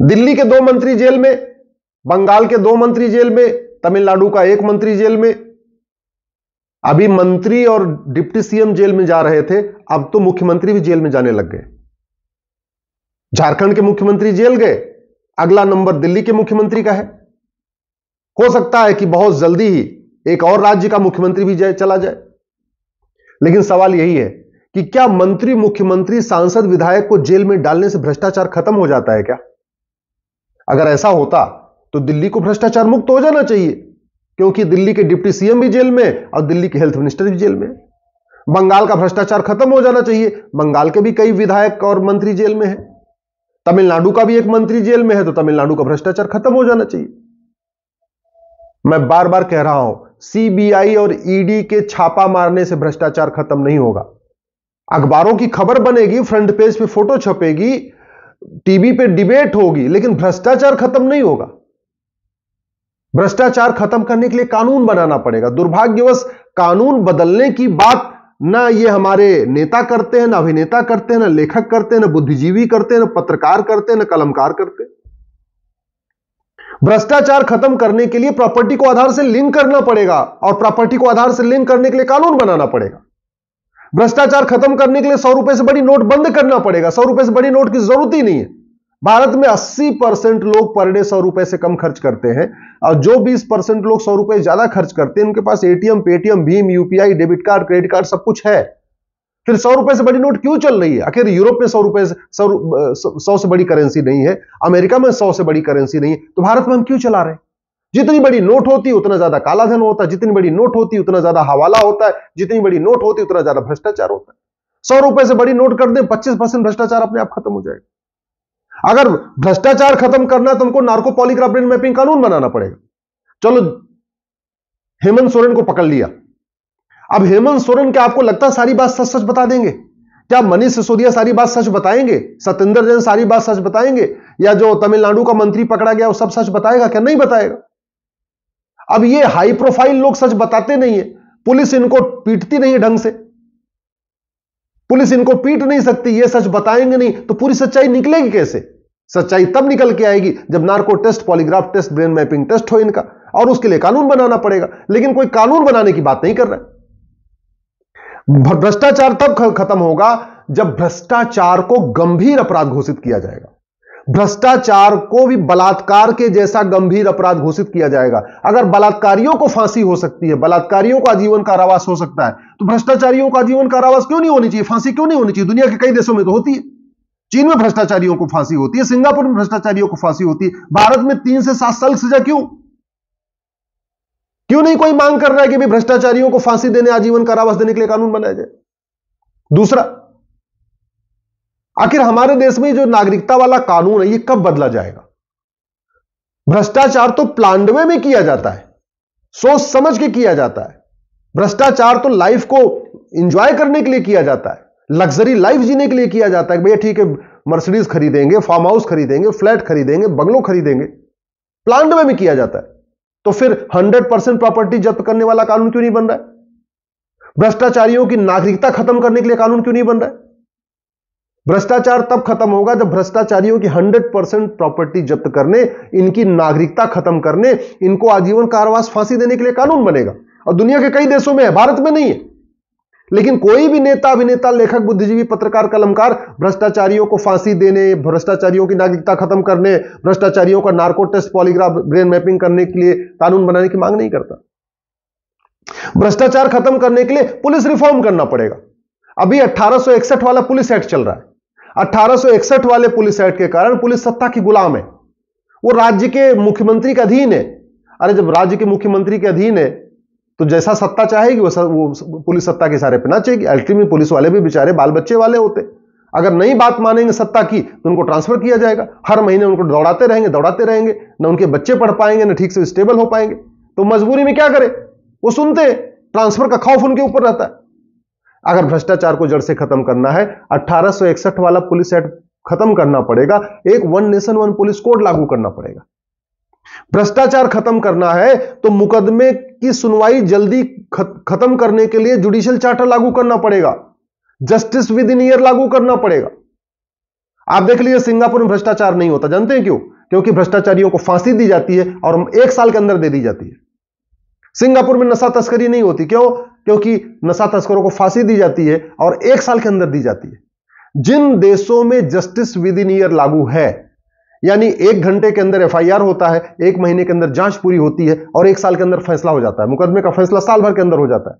दिल्ली के 2 मंत्री जेल में, बंगाल के 2 मंत्री जेल में, तमिलनाडु का 1 मंत्री जेल में। अभी मंत्री और डिप्टी सीएम जेल में जा रहे थे, अब तो मुख्यमंत्री भी जेल में जाने लग गए। झारखंड के मुख्यमंत्री जेल गए, अगला नंबर दिल्ली के मुख्यमंत्री का है। हो सकता है कि बहुत जल्दी ही एक और राज्य का मुख्यमंत्री भी चला जाए। लेकिन सवाल यही है कि क्या मंत्री, मुख्यमंत्री, सांसद, विधायक को जेल में डालने से भ्रष्टाचार खत्म हो जाता है क्या? अगर ऐसा होता तो दिल्ली को भ्रष्टाचार मुक्त हो जाना चाहिए, क्योंकि दिल्ली के डिप्टी सीएम भी जेल में और दिल्ली के हेल्थ मिनिस्टर भी जेल में। बंगाल का भ्रष्टाचार खत्म हो जाना चाहिए, बंगाल के भी कई विधायक और मंत्री जेल में है। तमिलनाडु का भी 1 मंत्री जेल में है, तो तमिलनाडु का भ्रष्टाचार खत्म हो जाना चाहिए। मैं बार बार कह रहा हूं, सीबीआई और ईडी के छापा मारने से भ्रष्टाचार खत्म नहीं होगा। अखबारों की खबर बनेगी, फ्रंट पेज पे फोटो छपेगी, टीवी पे डिबेट होगी, लेकिन भ्रष्टाचार खत्म नहीं होगा। भ्रष्टाचार खत्म करने के लिए कानून बनाना पड़ेगा। दुर्भाग्यवश कानून बदलने की बात ना ये हमारे नेता करते हैं, ना अभिनेता करते हैं, ना लेखक करते हैं, ना बुद्धिजीवी करते हैं, ना पत्रकार करते हैं, ना कलमकार करते हैं। भ्रष्टाचार खत्म करने के लिए प्रॉपर्टी को आधार से लिंक करना पड़ेगा, और प्रॉपर्टी को आधार से लिंक करने के लिए कानून बनाना पड़ेगा। भ्रष्टाचार खत्म करने के लिए 100 रुपए से बड़ी नोट बंद करना पड़ेगा। 100 रुपए से बड़ी नोट की जरूरत ही नहीं है। भारत में 80% लोग पर डे 100 रुपए से कम खर्च करते हैं, और जो 20% लोग 100 रुपए ज्यादा खर्च करते हैं, उनके पास एटीएम, पेटीएम, भीम, UPI, debit card, credit card सब कुछ है। फिर 100 रुपए से बड़ी नोट क्यों चल रही है? आखिर यूरोप में 100 रुपए 100 से बड़ी करेंसी नहीं है, अमेरिका में 100 से बड़ी करेंसी नहीं है, तो भारत में हम क्यों चला रहे हैं? जितनी बड़ी नोट होती है उतना ज्यादा कालाधन होता है, जितनी बड़ी नोट होती है उतना ज्यादा हवाला होता है, जितनी बड़ी नोट होती है उतना ज्यादा भ्रष्टाचार होता है। 100 रुपए से बड़ी नोट कर दें, 25% भ्रष्टाचार अपने आप खत्म हो जाएगा। अगर भ्रष्टाचार खत्म करना है तो हमको नार्को पॉलीग्राफ ब्रेन मैपिंग कानून बनाना पड़ेगा। चलो, हेमंत सोरेन को पकड़ लिया। अब हेमंत सोरेन, क्या आपको लगता है सारी बात सच सच बता देंगे? क्या मनीष सिसोदिया सारी बात सच बताएंगे? सत्येंद्र जैन सारी बात सच बताएंगे? या जो तमिलनाडु का मंत्री पकड़ा गया वो सब सच बताएगा? क्या नहीं बताएगा? अब ये हाई प्रोफाइल लोग सच बताते नहीं है, पुलिस इनको पीटती नहीं है ढंग से, पुलिस इनको पीट नहीं सकती, ये सच बताएंगे नहीं तो पूरी सच्चाई निकलेगी कैसे? सच्चाई तब निकल के आएगी जब narco test, polygraph test, brain mapping test हो इनका, और उसके लिए कानून बनाना पड़ेगा। लेकिन कोई कानून बनाने की बात नहीं कर रहा है। भ्रष्टाचार तब खत्म होगा जब भ्रष्टाचार को गंभीर अपराध घोषित किया जाएगा। भ्रष्टाचार को भी बलात्कार के जैसा गंभीर अपराध घोषित किया जाएगा। अगर बलात्कारियों को फांसी हो सकती है, बलात्कारियों का आजीवन कारावास हो सकता है, तो भ्रष्टाचारियों का आजीवन कारावास क्यों नहीं होनी चाहिए? फांसी क्यों नहीं होनी चाहिए? दुनिया के कई देशों में तो होती है। चीन में भ्रष्टाचारियों को फांसी होती है, सिंगापुर में भ्रष्टाचारियों को फांसी होती है। भारत में 3 से 7 साल सजा क्यों नहीं कोई मांग कर रहा है कि भ्रष्टाचारियों को फांसी देने, आजीवन कारावास देने के लिए कानून बनाया जाए? दूसरा, आखिर हमारे देश में जो नागरिकता वाला कानून है ये कब बदला जाएगा? भ्रष्टाचार तो प्लांडवे में किया जाता है, सोच समझ के किया जाता है। भ्रष्टाचार तो लाइफ को एंजॉय करने के लिए किया जाता है, लग्जरी लाइफ जीने के लिए किया जाता है। भैया ठीक है, मर्सिडीज खरीदेंगे, फार्म हाउस खरीदेंगे, फ्लैट खरीदेंगे, बंगलो खरीदेंगे, प्लांडवे में किया जाता है। तो फिर 100% प्रॉपर्टी जब्त करने वाला कानून क्यों नहीं बन रहा है? भ्रष्टाचारियों की नागरिकता खत्म करने के लिए कानून क्यों नहीं बन रहा है? भ्रष्टाचार तब खत्म होगा जब भ्रष्टाचारियों की 100% प्रॉपर्टी जब्त करने, इनकी नागरिकता खत्म करने, इनको आजीवन कारावास, फांसी देने के लिए कानून बनेगा। और दुनिया के कई देशों में है, भारत में नहीं है। लेकिन कोई भी नेता, अभिनेता, लेखक, बुद्धिजीवी, पत्रकार, कलमकार भ्रष्टाचारियों को फांसी देने, भ्रष्टाचारियों की नागरिकता खत्म करने, भ्रष्टाचारियों का narco test, polygraph, brain mapping करने के लिए कानून बनाने की मांग नहीं करता। भ्रष्टाचार खत्म करने के लिए पुलिस रिफॉर्म करना पड़ेगा। अभी 1861 वाला पुलिस एक्ट चल रहा है। 1861 वाले पुलिस एक्ट के कारण पुलिस सत्ता की गुलाम है, वो राज्य के मुख्यमंत्री के अधीन है। अरे जब राज्य के मुख्यमंत्री के अधीन है तो जैसा सत्ता चाहेगी वो पुलिस सत्ता के इशारे पे नाचेगी। अल्टीमेटली पुलिस वाले भी बेचारे बाल बच्चे वाले होते, अगर नहीं बात मानेंगे सत्ता की तो उनको ट्रांसफर किया जाएगा। हर महीने उनको दौड़ाते रहेंगे, ना उनके बच्चे पढ़ पाएंगे, ना ठीक से स्टेबल हो पाएंगे। तो मजबूरी में क्या करे, वो सुनते, ट्रांसफर का खौफ उनके ऊपर रहता है। अगर भ्रष्टाचार को जड़ से खत्म करना है, 1861 वाला पुलिस एक्ट खत्म करना पड़ेगा, एक one nation one police code लागू करना पड़ेगा। भ्रष्टाचार खत्म करना है तो मुकदमे की सुनवाई जल्दी खत्म करने के लिए जुडिशियल चार्टर लागू करना पड़ेगा, जस्टिस विद इन ईयर लागू करना पड़ेगा। आप देख लीजिए सिंगापुर में भ्रष्टाचार नहीं होता, जानते हैं क्यों? क्योंकि भ्रष्टाचारियों को फांसी दी जाती है और 1 साल के अंदर दे दी जाती है। सिंगापुर में नशा तस्करी नहीं होती, क्यों? क्योंकि नशा तस्करों को फांसी दी जाती है और 1 साल के अंदर दी जाती है। जिन देशों में जस्टिस विद इन ईयर लागू है, यानी 1 घंटे के अंदर एफआईआर होता है, 1 महीने के अंदर जांच पूरी होती है और 1 साल के अंदर फैसला हो जाता है, मुकदमे का फैसला साल भर के अंदर हो जाता है,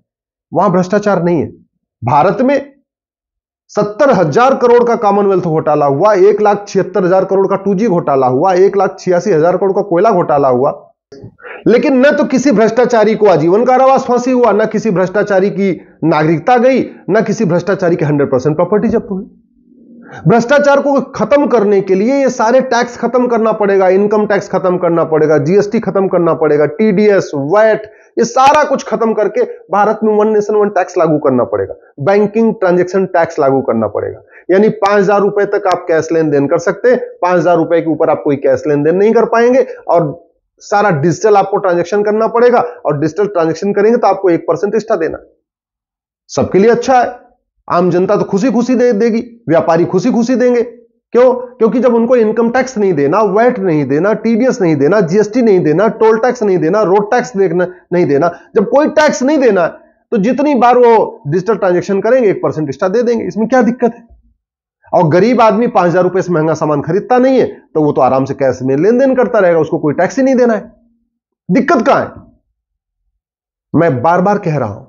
वहां भ्रष्टाचार नहीं है। भारत में 70,000 करोड़ का कॉमनवेल्थ घोटाला हुआ, 1,76,000 करोड़ का 2G घोटाला हुआ, 1,86,000 करोड़ का कोयला घोटाला हुआ, लेकिन न तो किसी भ्रष्टाचारी को आजीवन कारावास फांसी हुआ, न किसी भ्रष्टाचारी की नागरिकता गई, न किसी भ्रष्टाचारी की 100% प्रॉपर्टी जब्त हुई। भ्रष्टाचार को खत्म करने के लिए ये सारे टैक्स खत्म करना पड़ेगा, इनकम टैक्स खत्म करना पड़ेगा, जीएसटी खत्म करना पड़ेगा, टीडीएस, वैट, ये सारा कुछ खत्म करके भारत में 1 नेशन 1 टैक्स लागू करना पड़ेगा। बैंकिंग ट्रांजैक्शन टैक्स लागू करना पड़ेगा, यानी 5,000 रुपए तक आप कैश लेन देन कर सकते हैं, 5,000 रुपए के ऊपर आप कोई कैश लेन देन नहीं कर पाएंगे और सारा डिजिटल आपको ट्रांजैक्शन करना पड़ेगा और डिजिटल ट्रांजैक्शन करेंगे तो आपको 1% एक्स्ट्रा देना। सबके लिए अच्छा है, आम जनता तो खुशी खुशी दे देगी, व्यापारी खुशी खुशी देंगे। क्यों? क्योंकि जब उनको इनकम टैक्स नहीं देना, वैट नहीं देना, टीडीएस नहीं देना, जीएसटी नहीं देना, टोल टैक्स नहीं देना, रोड टैक्स नहीं देना, जब कोई टैक्स नहीं देना तो जितनी बार वो डिजिटल ट्रांजैक्शन करेंगे 1% एक्स्ट्रा दे देंगे। इसमें क्या दिक्कत है? और गरीब आदमी 5,000 रुपए से महंगा सामान खरीदता नहीं है तो वो तो आराम से कैश में लेन देन करता रहेगा, उसको कोई टैक्स ही नहीं देना है। दिक्कत कहां है? मैं बार बार कह रहा हूं,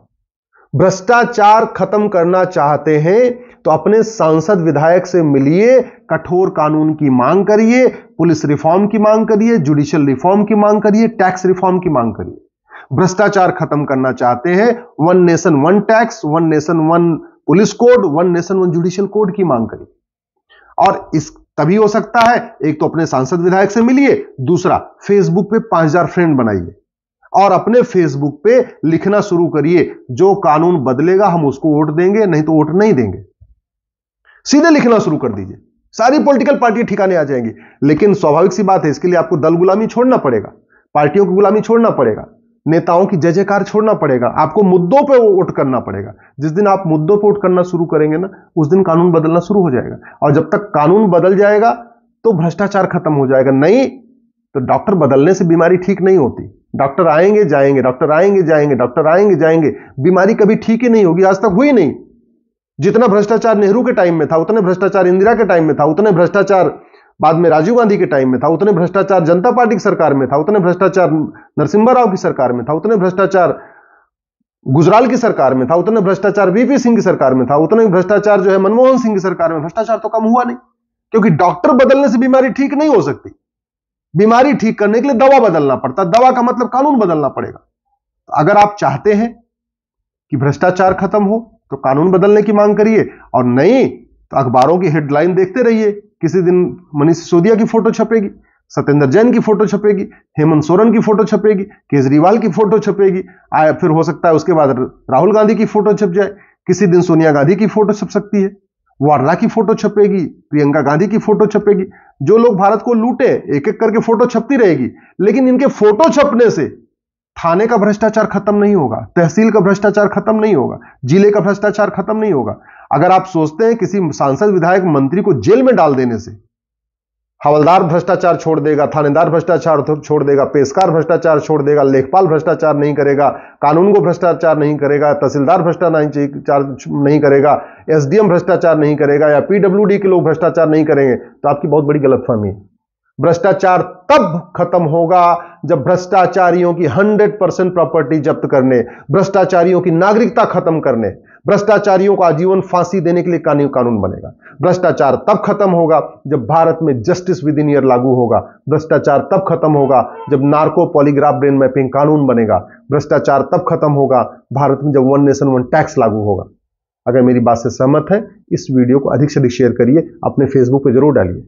भ्रष्टाचार खत्म करना चाहते हैं तो अपने सांसद विधायक से मिलिए, कठोर कानून की मांग करिए, पुलिस रिफॉर्म की मांग करिए, जुडिशियल रिफॉर्म की मांग करिए, टैक्स रिफॉर्म की मांग करिए। भ्रष्टाचार खत्म करना चाहते हैं, 1 nation 1 tax, 1 nation 1 police code, 1 nation 1 judicial code की मांग करिए। और इस तभी हो सकता है, एक तो अपने सांसद विधायक से मिलिए, दूसरा फेसबुक पे 5,000 फ्रेंड बनाइए और अपने फेसबुक पे लिखना शुरू करिए, जो कानून बदलेगा हम उसको वोट देंगे, नहीं तो वोट नहीं देंगे। सीधे लिखना शुरू कर दीजिए, सारी पॉलिटिकल पार्टी ठिकाने आ जाएंगी। लेकिन स्वाभाविक सी बात है, इसके लिए आपको दल गुलामी छोड़ना पड़ेगा, पार्टियों की गुलामी छोड़ना पड़ेगा, नेताओं की जय जयकार छोड़ना पड़ेगा, आपको मुद्दों पे वोट करना पड़ेगा। जिस दिन आप मुद्दों पे वोट करना शुरू करेंगे ना, उस दिन कानून बदलना शुरू हो जाएगा। और जब तक कानून बदल जाएगा तो भ्रष्टाचार खत्म हो जाएगा। नहीं तो डॉक्टर बदलने से बीमारी ठीक नहीं होती। डॉक्टर आएंगे जाएंगे, डॉक्टर आएंगे जाएंगे, डॉक्टर आएंगे जाएंगे, बीमारी कभी ठीक ही नहीं होगी, आज तक हुई नहीं। जितना भ्रष्टाचार नेहरू के टाइम में था, उतने भ्रष्टाचार इंदिरा के टाइम में था, उतने भ्रष्टाचार बाद में राजीव गांधी के टाइम में था, उतने भ्रष्टाचार जनता पार्टी की सरकार में था, उतने भ्रष्टाचार नरसिम्हा राव की सरकार में था, उतने भ्रष्टाचार गुजराल की सरकार में था, उतने भ्रष्टाचार वीपी सिंह की सरकार में था, उतने भ्रष्टाचार जो है मनमोहन सिंह की सरकार में। भ्रष्टाचार तो कम हुआ नहीं, क्योंकि डॉक्टर बदलने से बीमारी ठीक नहीं हो सकती। बीमारी ठीक करने के लिए दवा बदलना पड़ता, दवा का मतलब कानून बदलना पड़ेगा। अगर आप चाहते हैं कि भ्रष्टाचार खत्म हो तो कानून बदलने की मांग करिए, और नहीं तो अखबारों की हेडलाइन देखते रहिए। किसी दिन मनीष सिसोदिया की फोटो छपेगी, सत्येंद्र जैन की फोटो छपेगी, हेमंत सोरेन की फोटो छपेगी, केजरीवाल की फोटो छपेगी, फिर हो सकता है उसके बाद राहुल गांधी की फोटो छप जाए, किसी दिन सोनिया गांधी की फोटो छप सकती है, वाड्रा की फोटो छपेगी, प्रियंका गांधी की फोटो छपेगी। जो लोग भारत को लूटे, एक एक करके फोटो छपती रहेगी, लेकिन इनके फोटो छपने से थाने का भ्रष्टाचार खत्म नहीं होगा, तहसील का भ्रष्टाचार खत्म नहीं होगा, जिले का भ्रष्टाचार खत्म नहीं होगा। अगर आप सोचते हैं किसी सांसद विधायक मंत्री को जेल में डाल देने से हवलदार भ्रष्टाचार छोड़ देगा, थानेदार भ्रष्टाचार छोड़ देगा, पेशकार भ्रष्टाचार छोड़ देगा, लेखपाल भ्रष्टाचार नहीं करेगा, कानून को भ्रष्टाचार नहीं करेगा, तहसीलदार भ्रष्टाचार नहीं करेगा, एसडीएम भ्रष्टाचार नहीं करेगा, या पीडब्ल्यूडी के लोग भ्रष्टाचार नहीं करेंगे, तो आपकी बहुत बड़ी गलतफहमी है। भ्रष्टाचार तब खत्म होगा जब भ्रष्टाचारियों की 100% प्रॉपर्टी जब्त करने, भ्रष्टाचारियों की नागरिकता खत्म करने, भ्रष्टाचारियों को आजीवन फांसी देने के लिए कानून बनेगा। भ्रष्टाचार तब खत्म होगा जब भारत में जस्टिस विद इन ईयर लागू होगा। भ्रष्टाचार तब खत्म होगा जब नार्को पॉलीग्राफ ब्रेन मैपिंग कानून बनेगा। भ्रष्टाचार तब खत्म होगा भारत में जब 1 नेशन 1 टैक्स लागू होगा। अगर मेरी बात से सहमत है, इस वीडियो को अधिक से अधिक शेयर करिए, अपने फेसबुक पे जरूर डालिए।